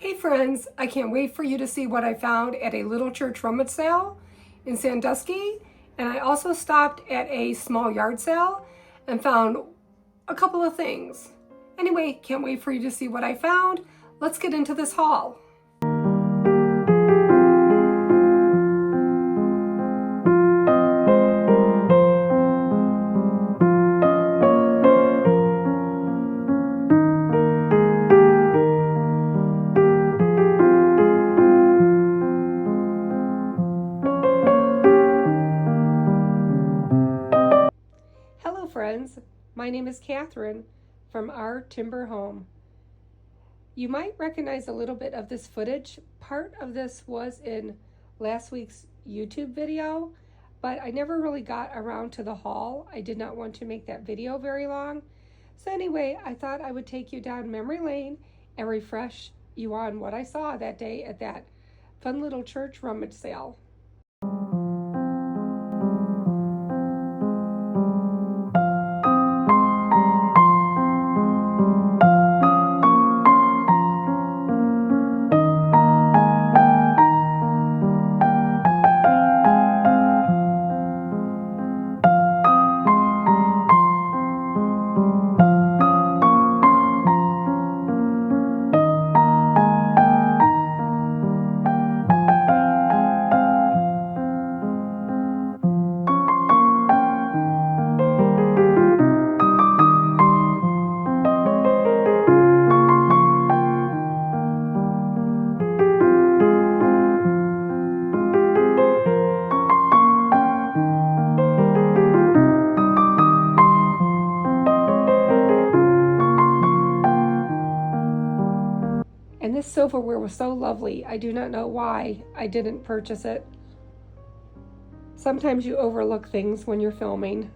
Hey friends, I can't wait for you to see what I found at a Little Church Rummage Sale in Sandusky. And I also stopped at a small yard sale and found a couple of things. Anyway, can't wait for you to see what I found. Let's get into this haul. Hello friends, my name is Catherine from Our Timber Home. You might recognize a little bit of this footage. Part of this was in last week's YouTube video, but I never really got around to the haul. I did not want to make that video very long. So anyway, I thought I would take you down memory lane and refresh you on what I saw that day at that fun little church rummage sale. And this silverware was so lovely. I do not know why I didn't purchase it. Sometimes you overlook things when you're filming.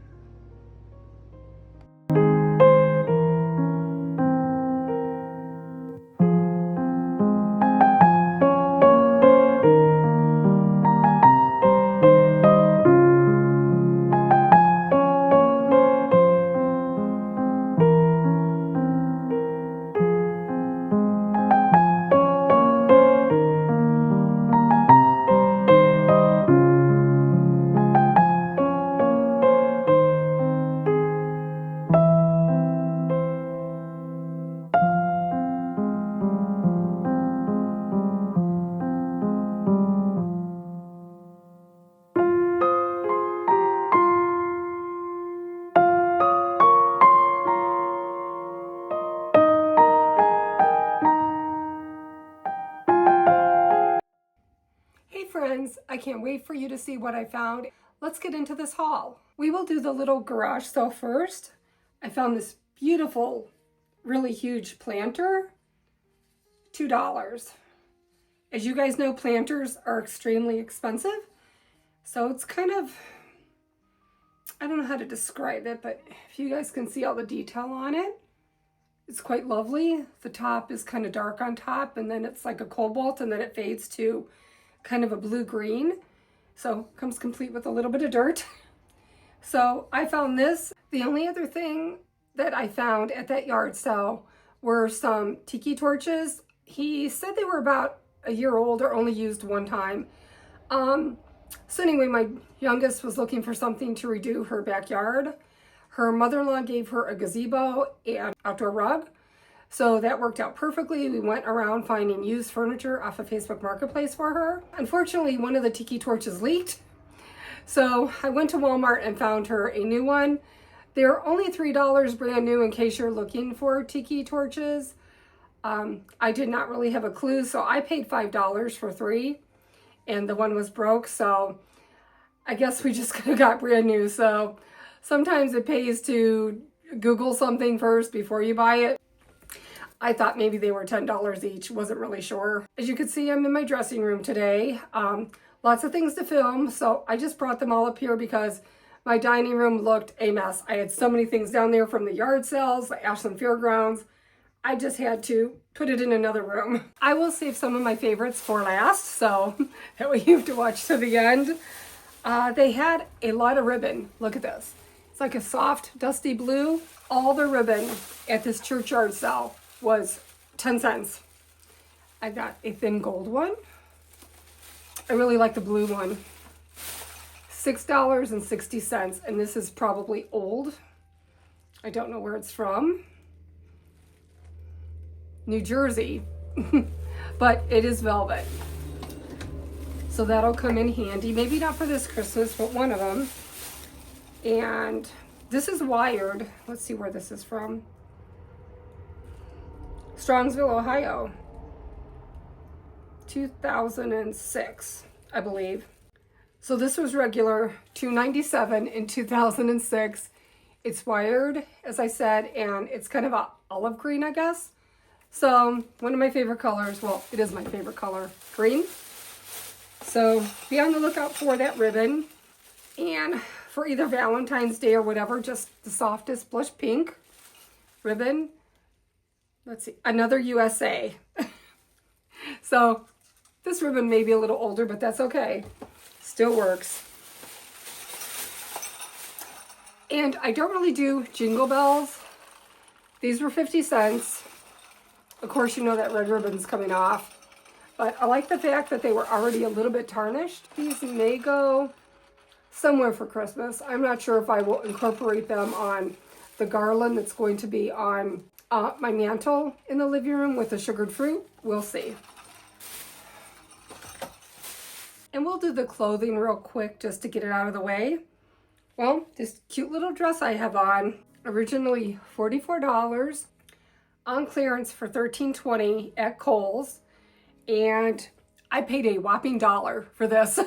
Hey friends, I can't wait for you to see what I found. Let's get into this haul. We will do the little garage sale first. I found this beautiful, really huge planter, $2. As you guys know, planters are extremely expensive. So it's kind of, I don't know how to describe it, but if you guys can see all the detail on it, it's quite lovely. The top is kind of dark on top, and then it's like a cobalt, and then it fades to kind of a blue-green. So comes complete with a little bit of dirt. So I found this. The only other thing that I found at that yard sale were some tiki torches. He said they were about a year old or only used one time. So anyway, my youngest was looking for something to redo her backyard. Her mother-in-law gave her a gazebo and outdoor rug. So that worked out perfectly. We went around finding used furniture off of Facebook Marketplace for her. Unfortunately, one of the tiki torches leaked. So I went to Walmart and found her a new one. They're only $3 brand new in case you're looking for tiki torches. I did not really have a clue, so I paid $5 for 3, and the one was broke, so I guess we just got brand new. So sometimes it pays to Google something first before you buy it. I thought maybe they were $10 each, wasn't really sure. As you can see, I'm in my dressing room today. Lots of things to film, so I just brought them all up here because my dining room looked a mess. I had so many things down there from the yard sales, the Ashland Fairgrounds. I just had to put it in another room. I will save some of my favorites for last, so that way you have to watch to the end. They had a lot of ribbon. Look at this. It's like a soft, dusty blue. All the ribbon at this church yard sale was 10 cents. I got a thin gold one. I really like the blue one. $6.60, and this is probably old. I don't know where it's from. New Jersey, but it is velvet. So that'll come in handy. Maybe not for this Christmas, but one of them. And this is wired. Let's see where this is from. Strongsville, Ohio. 2006, I believe. So this was regular $2.97 in 2006. It's wired, as I said, and it's kind of a olive green, I guess. So one of my favorite colors, well, it is my favorite color, green. So be on the lookout for that ribbon. And for either Valentine's Day or whatever, just the softest blush pink ribbon. Let's see, another USA. So this ribbon may be a little older, but that's okay. Still works. And I don't really do jingle bells. These were 50 cents. Of course, you know that red ribbon's coming off. But I like the fact that they were already a little bit tarnished. These may go somewhere for Christmas. I'm not sure if I will incorporate them on the garland that's going to be on my mantle in the living room with the sugared fruit. We'll see. And we'll do the clothing real quick just to get it out of the way. Well, this cute little dress I have on, originally $44, on clearance for $13.20 at Kohl's. And I paid a whopping $1 for this.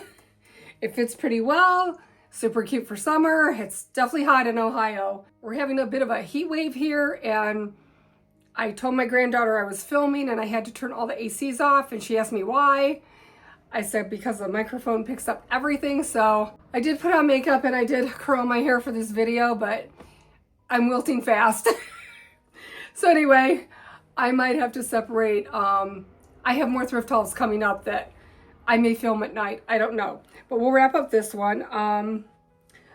It fits pretty well, super cute for summer. It's definitely hot in Ohio. We're having a bit of a heat wave here, and I told my granddaughter I was filming and I had to turn all the ACs off, and she asked me why. I said because the microphone picks up everything. So I did put on makeup and I did curl my hair for this video, but I'm wilting fast. So anyway, I might have to separate. I have more thrift hauls coming up that I may film at night. I don't know, but we'll wrap up this one.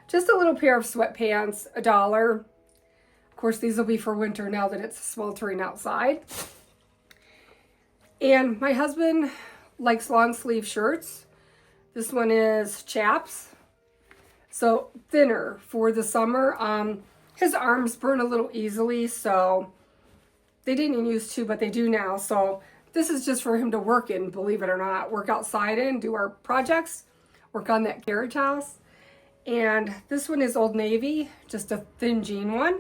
Just a little pair of sweatpants, $1. Of course, these will be for winter now that it's sweltering outside. And my husband likes long sleeve shirts. This one is chaps, so thinner for the summer. His arms burn a little easily, so they didn't used to, but they do now. So this is just for him to work in, believe it or not, work outside in, do our projects, work on that carriage house. And this one is Old Navy, just a thin jean one.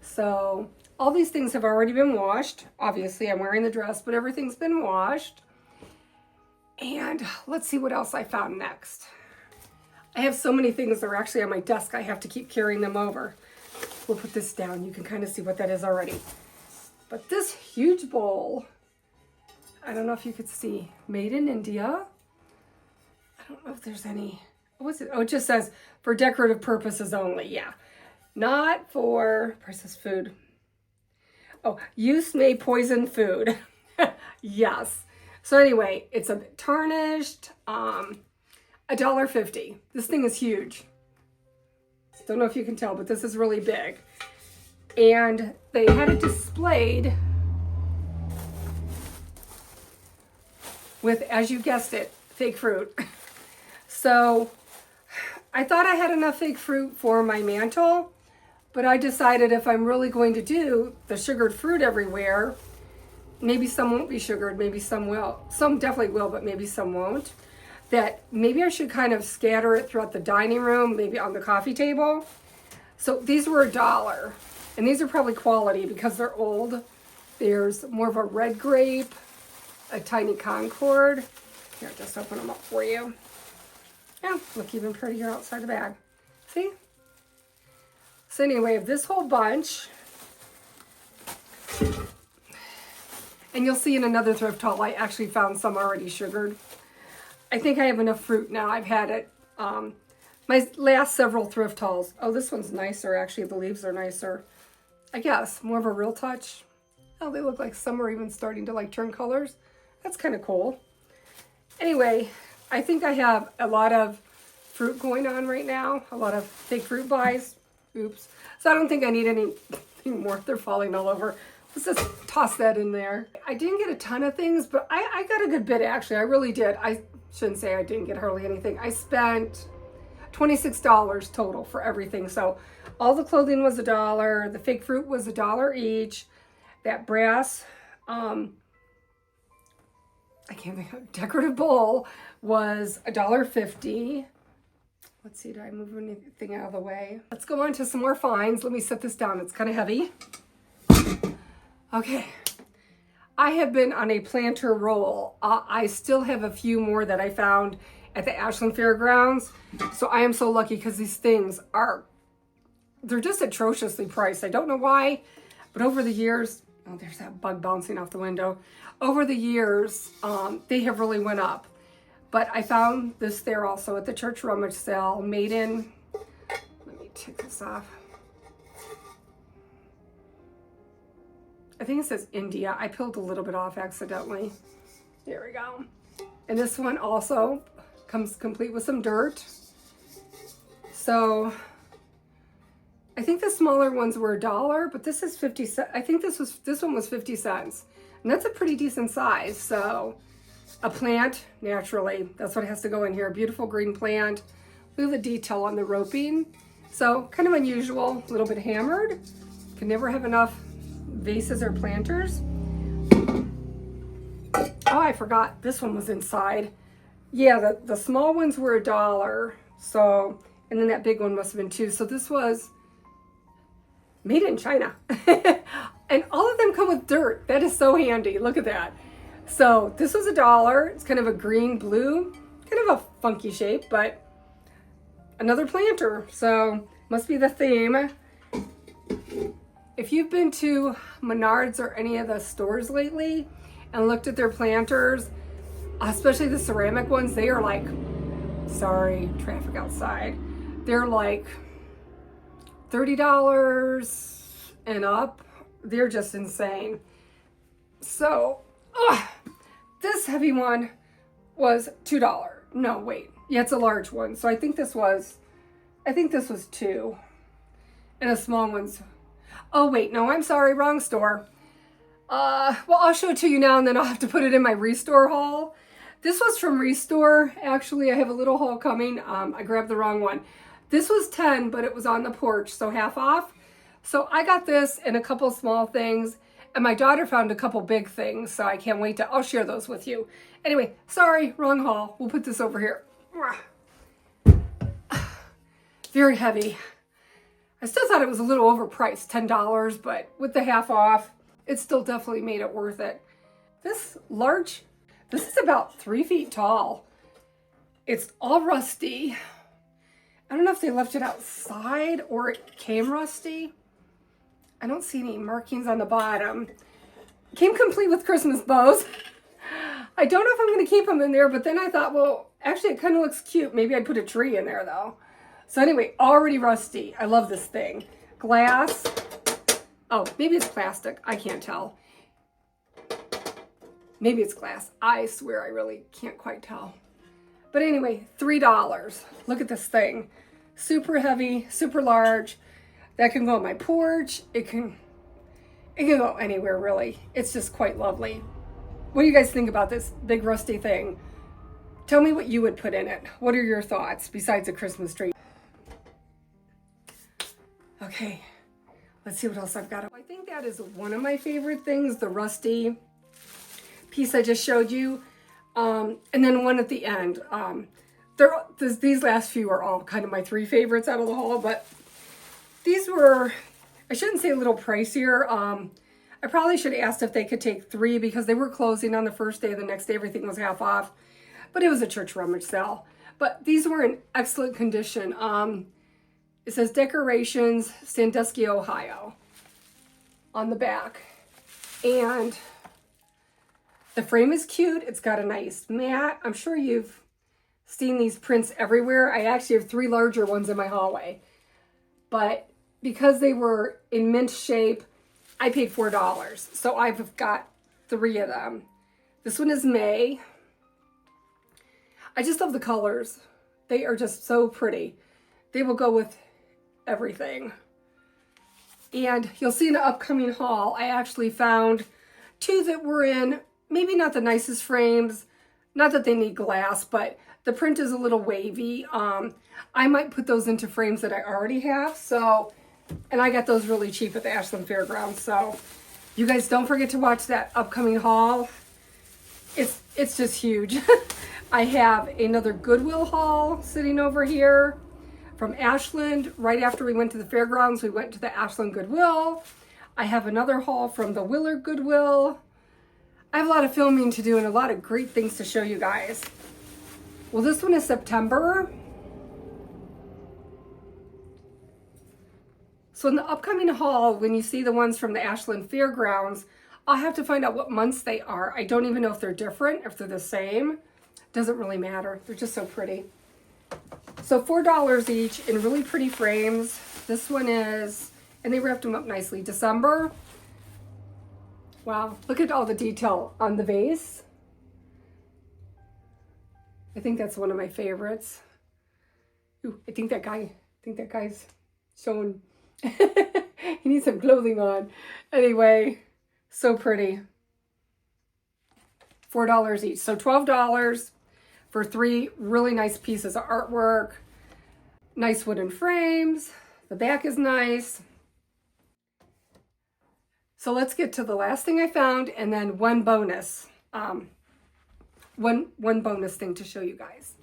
So all these things have already been washed. Obviously I'm wearing the dress, but everything's been washed. And let's see what else I found next. I have so many things that are actually on my desk. I have to keep carrying them over. We'll put this down. You can kind of see what that is already. But this huge bowl, I don't know if you could see, made in India. I don't know if there's any, what's it? Oh, it just says for decorative purposes only. Yeah, not for, prices food. Oh, use may poison food. Yes. So anyway, it's a tarnished, $1.50. This thing is huge. Don't know if you can tell, but this is really big. And they had it displayed with, as you guessed it, fake fruit. So I thought I had enough fake fruit for my mantle, but I decided if I'm really going to do the sugared fruit everywhere, maybe some won't be sugared, maybe some will. Some definitely will, but maybe some won't. That maybe I should kind of scatter it throughout the dining room, maybe on the coffee table. So these were $1. And these are probably quality because they're old. There's more of a red grape, a tiny Concord. Here, I'll just open them up for you. Yeah, look even prettier outside the bag. See? So anyway, this whole bunch, and you'll see in another thrift haul, I actually found some already sugared. I think I have enough fruit now. I've had it. My last several thrift hauls. Oh, this one's nicer. Actually, the leaves are nicer. I guess more of a real touch. Oh, they look like some are even starting to like turn colors. That's kind of cool. Anyway, I think I have a lot of fruit going on right now. A lot of fake fruit buys. Oops. So I don't think I need anything more. They're falling all over. Let's just toss that in there. I didn't get a ton of things, but I got a good bit actually. I really did. I shouldn't say I didn't get hardly anything. I spent $26 total for everything. So all the clothing was $1. The fake fruit was $1 each. That brass, I can't think of, decorative bowl was $1.50. Let's see, did I move anything out of the way? Let's go on to some more finds. Let me set this down. It's kind of heavy. Okay. I have been on a planter roll. I still have a few more that I found at the Ashland Fairgrounds. So I am so lucky because these things they're just atrociously priced. I don't know why, but over the years, oh, there's that bug bouncing off the window. Over the years, they have really went up. But I found this there also at the church rummage sale, made in, let me take this off. I think it says India. I peeled a little bit off accidentally. There we go. And this one also comes complete with some dirt. So I think the smaller ones were $1, but this is 50 cents. I think this one was 50 cents. And that's a pretty decent size. So a plant, naturally, that's what has to go in here. A beautiful green plant. Look at the detail on the roping. So kind of unusual, a little bit hammered. Can never have enough vases or planters. Oh, I forgot. This one was inside. Yeah, the small ones were $1. So, and then that big one must have been $2. So this was made in China. And all of them come with dirt. That is so handy. Look at that. So this was $1. It's kind of a green blue, kind of a funky shape, but another planter. So must be the theme. If you've been to Menards or any of the stores lately and looked at their planters, especially the ceramic ones, they are like, sorry, traffic outside. They're like $30 and up. They're just insane. So, this heavy one was $2. No, wait. Yeah, it's a large one. So I think this was $2. And a small one's, oh wait, no, I'm sorry, wrong store. Well, I'll show it to you now and then I'll have to put it in my Restore haul. This was from Restore. Actually, I have a little haul coming. I grabbed the wrong one. This was $10, but it was on the porch, so half off. So I got this and a couple small things, and my daughter found a couple big things, so I can't wait I'll share those with you. Anyway, sorry, wrong haul. We'll put this over here. Very heavy. I still thought it was a little overpriced, $10, but with the half off, it still definitely made it worth it. This is about 3 feet tall. It's all rusty. I don't know if they left it outside or it came rusty. I don't see any markings on the bottom. Came complete with Christmas bows. I don't know if I'm going to keep them in there, but then I thought, well, actually it kind of looks cute. Maybe I'd put a tree in there though. So anyway, already rusty. I love this thing. Glass. Oh, maybe it's plastic. I can't tell. Maybe it's glass. I swear I really can't quite tell. But anyway, $3. Look at this thing. Super heavy, super large. That can go on my porch. It can go anywhere really. It's just quite lovely. What do you guys think about this big rusty thing? Tell me what you would put in it. What are your thoughts besides a Christmas tree? Okay, let's see what else I've got. I think that is one of my favorite things, the rusty piece I just showed you. And then one at the end. These last few are all kind of my 3 favorites out of the haul, but these were, I shouldn't say a little pricier. I probably should have asked if they could take 3 because they were closing on the first day. The next day, everything was half off, but it was a church rummage sale. But these were in excellent condition. It says Decorations, Sandusky, Ohio on the back. And the frame is cute. It's got a nice mat. I'm sure you've seen these prints everywhere. I actually have 3 larger ones in my hallway. But because they were in mint shape, I paid $4. So I've got 3 of them. This one is May. I just love the colors. They are just so pretty. They will go with everything. And you'll see in the upcoming haul, I actually found two that were in maybe not the nicest frames. Not that they need glass, but the print is a little wavy. I might put those into frames that I already have. So, and I got those really cheap at the Ashland Fairgrounds. So you guys don't forget to watch that upcoming haul. It's just huge. I have another Goodwill haul sitting over here from Ashland. Right after we went to the fairgrounds, we went to the Ashland Goodwill. I have another haul from the Willard Goodwill. I have a lot of filming to do and a lot of great things to show you guys. Well, this one is September. So in the upcoming haul, when you see the ones from the Ashland Fairgrounds, I'll have to find out what months they are. I don't even know if they're different, if they're the same. Doesn't really matter. They're just so pretty. So $4 each in really pretty frames. This one is, and they wrapped them up nicely, December. Wow, look at all the detail on the vase. I think that's one of my favorites. Ooh, I think that guy's showing, he needs some clothing on. Anyway, so pretty. $4 each, so $12 for 3 really nice pieces of artwork. Nice wooden frames. The back is nice. So let's get to the last thing I found and then one bonus. One bonus thing to show you guys.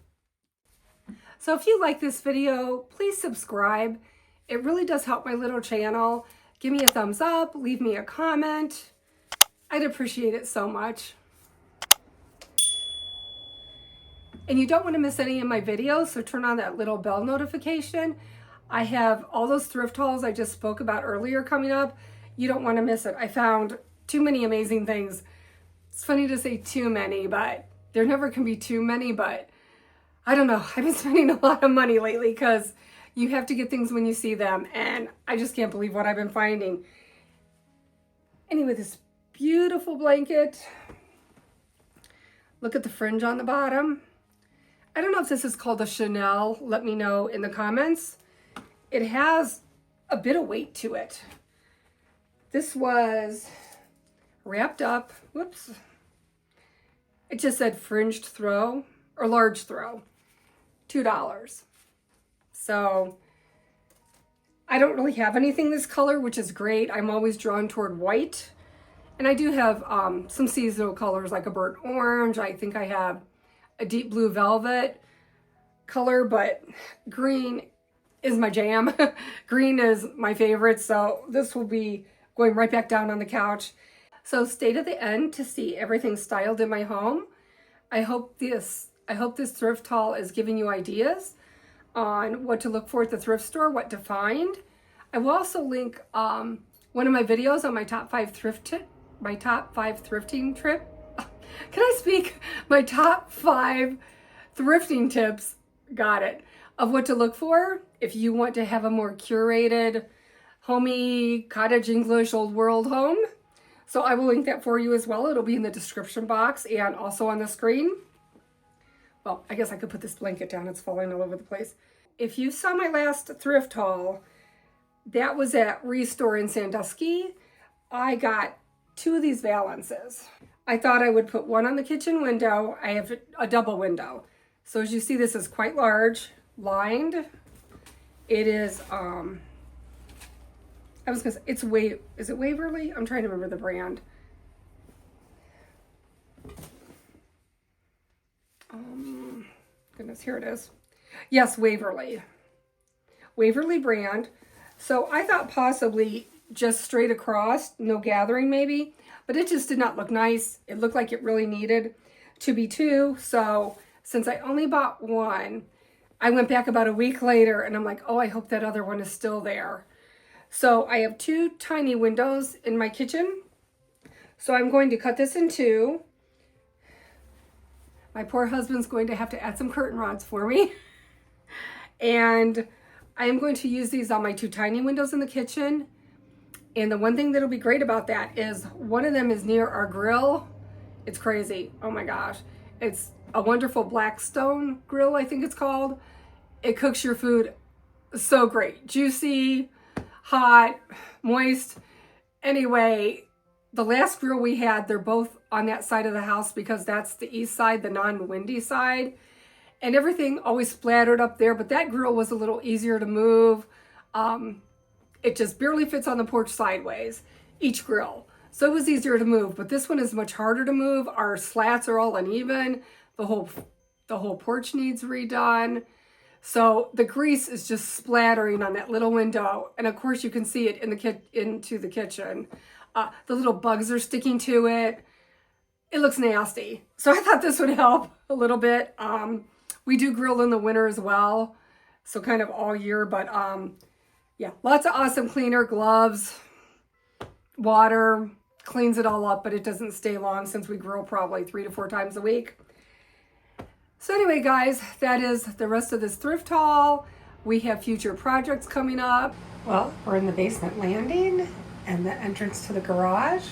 So if you like this video, please subscribe. It really does help my little channel. Give me a thumbs up, leave me a comment. I'd appreciate it so much. And you don't want to miss any of my videos, so turn on that little bell notification. I have all those thrift hauls I just spoke about earlier coming up. You don't want to miss it. I found too many amazing things. It's funny to say too many, but there never can be too many, but I don't know. I've been spending a lot of money lately because you have to get things when you see them, and I just can't believe what I've been finding. Anyway, this beautiful blanket. Look at the fringe on the bottom. I don't know if this is called a Chanel. Let me know in the comments. It has a bit of weight to it. This was wrapped up. Whoops. It just said fringed throw or large throw. $2. So I don't really have anything this color, which is great. I'm always drawn toward white. And I do have some seasonal colors like a burnt orange. I think I have a deep blue velvet color, but green is my jam. Green is my favorite, so this will be going right back down on the couch. So stay to the end to see everything styled in my home. I hope this thrift haul is giving you ideas on what to look for at the thrift store, what to find. I will also link one of my videos on my top 5 thrifting trip. Can I speak? My top 5 thrifting tips, got it, of what to look for if you want to have a more curated, homey, cottage English, old world home. So I will link that for you as well. It'll be in the description box and also on the screen. Well, I guess I could put this blanket down. It's falling all over the place. If you saw my last thrift haul, that was at Restore in Sandusky. I got 2 of these valances. I thought I would put one on the kitchen window. I have a double window. So as you see, this is quite large, lined. It is, I was gonna say, is it Waverly? I'm trying to remember the brand. Goodness, here it is. Yes, Waverly. Waverly brand. So I thought possibly just straight across, no gathering maybe, but it just did not look nice. It looked like it really needed to be 2. So since I only bought 1, I went back about a week later and I'm like, oh, I hope that other one is still there. So I have 2 tiny windows in my kitchen. So I'm going to cut this in 2. My poor husband's going to have to add some curtain rods for me. And I am going to use these on my 2 tiny windows in the kitchen. And the one thing that'll be great about that is one of them is near our grill. It's crazy. Oh my gosh. It's a wonderful Blackstone grill, I think it's called. It cooks your food so great. Juicy. hot, moist. Anyway, the last grill we had, they're both on that side of the house because that's the east side, the non-windy side. And everything always splattered up there, but that grill was a little easier to move. It just barely fits on the porch sideways, each grill. So it was easier to move, but this one is much harder to move. Our slats are all uneven. The whole porch needs redone. So the grease is just splattering on that little window. And of course you can see it in into the kitchen. The little bugs are sticking to it. It looks nasty. So I thought this would help a little bit. We do grill in the winter as well. So kind of all year, but yeah, lots of awesome cleaner, gloves, water, cleans it all up, but it doesn't stay long since we grill probably 3 to 4 times a week. So anyway, guys, that is the rest of this thrift haul. We have future projects coming up. Well, we're in the basement landing and the entrance to the garage.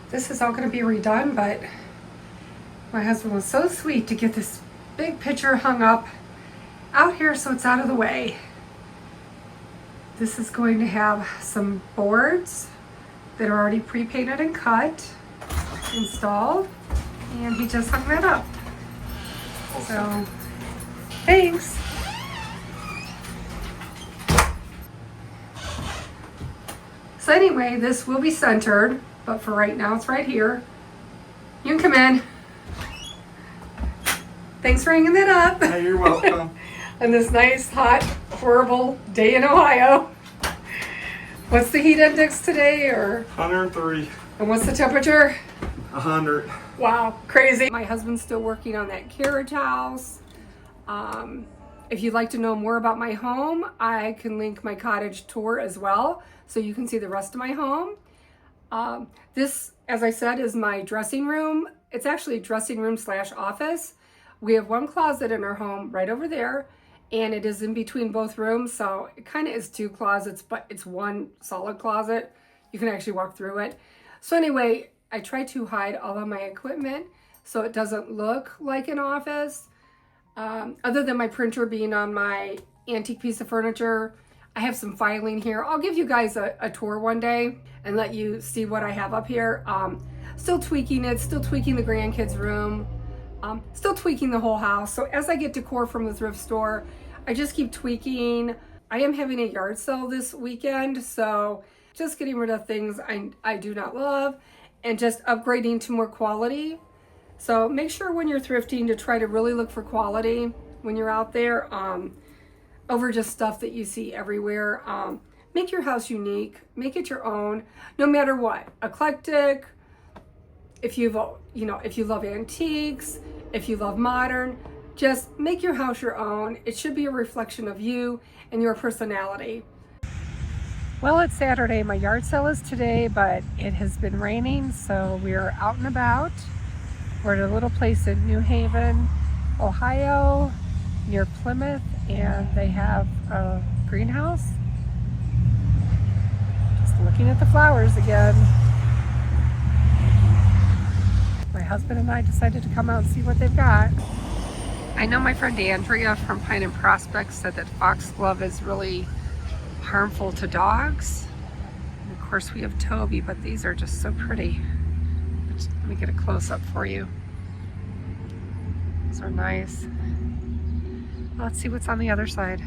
This is all going to be redone, but my husband was so sweet to get this big picture hung up out here so it's out of the way. This is going to have some boards that are already pre-painted and cut, installed, and he just hung that up. So, thanks. So anyway, this will be centered, but for right now it's right here. You can come in. Thanks for hanging that up. Hey, you're welcome. On this nice, hot, horrible day in Ohio. What's the heat index today? 103. And what's the temperature? 100. Wow, crazy. My husband's still working on that carriage house. If you'd like to know more about my home, I can link my cottage tour as well, so you can see the rest of my home. This, as I said, is my dressing room. It's actually a dressing room / office. We have one closet in our home right over there, and it is in between both rooms, so it kind of is 2 closets, but it's one solid closet. You can actually walk through it. So anyway, I try to hide all of my equipment so it doesn't look like an office. Other than my printer being on my antique piece of furniture, I have some filing here. I'll give you guys a tour one day and let you see what I have up here. Still tweaking it, still tweaking the grandkids' room, still tweaking the whole house. So as I get decor from the thrift store, I just keep tweaking. I am having a yard sale this weekend, so just getting rid of things I do not love and just upgrading to more quality. So make sure when you're thrifting to try to really look for quality when you're out there, over just stuff that you see everywhere. Make your house unique, make it your own, no matter what. Eclectic, if you love antiques, if you love modern, just make your house your own. It should be a reflection of you and your personality. Well, it's Saturday. My yard sale is today, but it has been raining, so we're out and about. We're at a little place in New Haven, Ohio, near Plymouth, and they have a greenhouse. Just looking at the flowers again. My husband and I decided to come out and see what they've got. I know my friend Andrea from Pine and Prospect said that foxglove is really harmful to dogs. And of course we have Toby, but these are just so pretty. Let me get a close-up for you. These are nice. Let's see what's on the other side.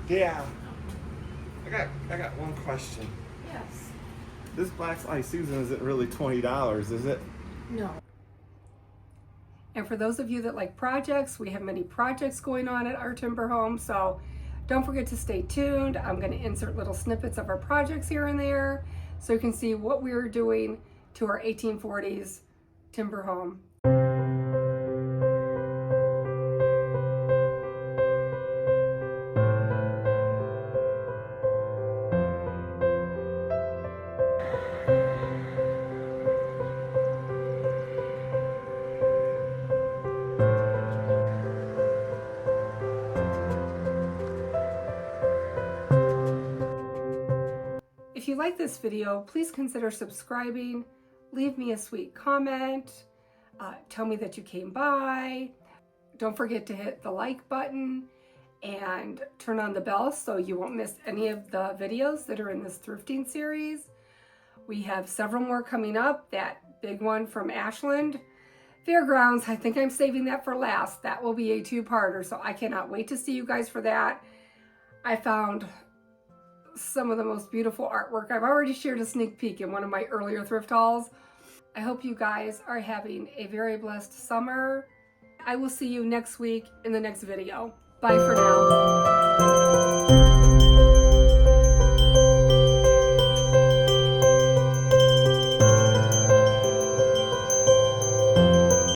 Yeah. I got one question. Yes. This Black Eye Susan isn't really $20, is it? No. And for those of you that like projects, we have many projects going on at our timber home, so don't forget to stay tuned. I'm going to insert little snippets of our projects here and there so you can see what we were doing to our 1840s timber home. If you like this video, please consider subscribing, leave me a sweet comment, tell me that you came by. Don't forget to hit the like button and turn on the bell so you won't miss any of the videos that are in this thrifting series. We have several more coming up. That big one from Ashland Fairgrounds, I think I'm saving that for last. That will be a two-parter, so I cannot wait to see you guys for that. I found some of the most beautiful artwork. I've already shared a sneak peek in one of my earlier thrift hauls. I hope you guys are having a very blessed summer. I will see you next week in the next video. Bye for now.